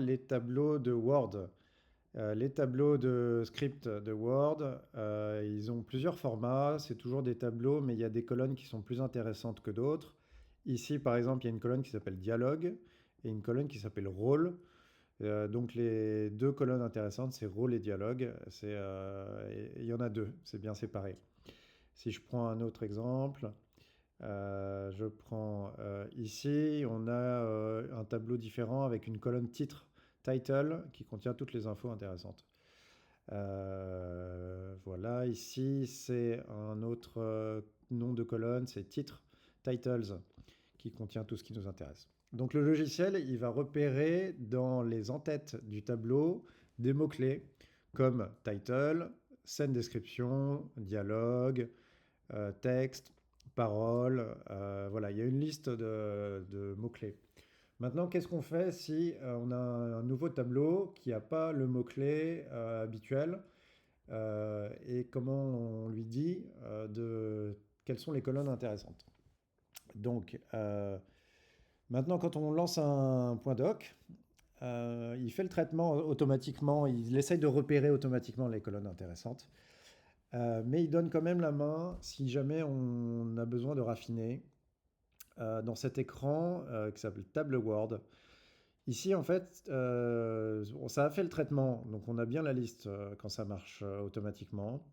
les tableaux de Word. Les tableaux de script de Word, ils ont plusieurs formats. C'est toujours des tableaux, mais il y a des colonnes qui sont plus intéressantes que d'autres. Ici, par exemple, il y a une colonne qui s'appelle dialogue et une colonne qui s'appelle rôle. Donc les deux colonnes intéressantes, c'est rôle et dialogue. Il y en a deux, c'est bien séparé. Si je prends un autre exemple, je prends ici, on a un tableau différent avec une colonne titre, title, qui contient toutes les infos intéressantes. Voilà, ici c'est un autre nom de colonne, c'est titre, titles, qui contient tout ce qui nous intéresse. Donc le logiciel, il va repérer dans les en-têtes du tableau des mots-clés comme title, scène description, dialogue, texte, parole. Voilà, il y a une liste de mots-clés. Maintenant, qu'est-ce qu'on fait si on a un nouveau tableau qui n'a pas le mot-clé habituel et comment on lui dit quelles sont les colonnes intéressantes. Donc, maintenant, quand on lance un point doc, il fait le traitement automatiquement, il essaye de repérer automatiquement les colonnes intéressantes, mais il donne quand même la main si jamais on a besoin de raffiner. Dans cet écran qui s'appelle Table Word, ici en fait, ça a fait le traitement, donc on a bien la liste quand ça marche automatiquement,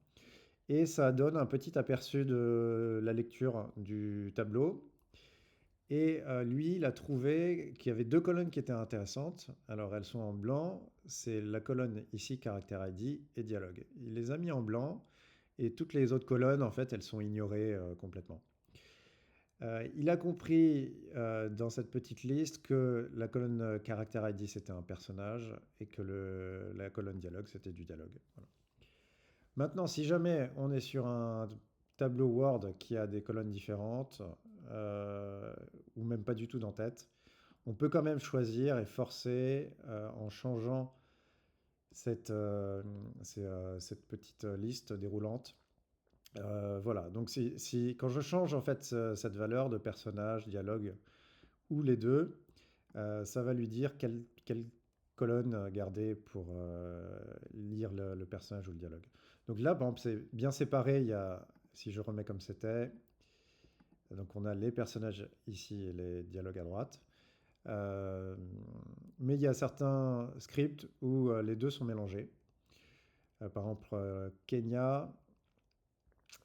et ça donne un petit aperçu de la lecture du tableau. Et lui, il a trouvé qu'il y avait deux colonnes qui étaient intéressantes. Alors, elles sont en blanc. C'est la colonne ici, caractère ID et dialogue. Il les a mis en blanc et toutes les autres colonnes, en fait, elles sont ignorées complètement. Il a compris dans cette petite liste que la colonne caractère ID, c'était un personnage et que la colonne dialogue, c'était du dialogue. Voilà. Maintenant, si jamais on est sur un tableau Word qui a des colonnes différentes, euh, ou même pas du tout d'en-tête, on peut quand même choisir et forcer en changeant cette petite liste déroulante. Voilà, donc quand je change en fait cette valeur de personnage, dialogue ou les deux, ça va lui dire quelle colonne garder pour lire le personnage ou le dialogue. Donc là, par exemple, c'est bien séparé. Si je remets comme c'était, donc on a les personnages ici et les dialogues à droite. Euh, mais il y a certains scripts où les deux sont mélangés. Par exemple, Kenya,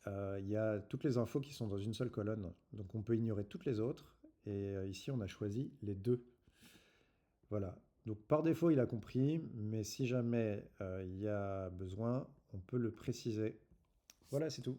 il y a toutes les infos qui sont dans une seule colonne. Donc on peut ignorer toutes les autres. Et ici, on a choisi les deux. Voilà. Donc par défaut, il a compris, mais si jamais il y a besoin, on peut le préciser. Voilà, c'est tout.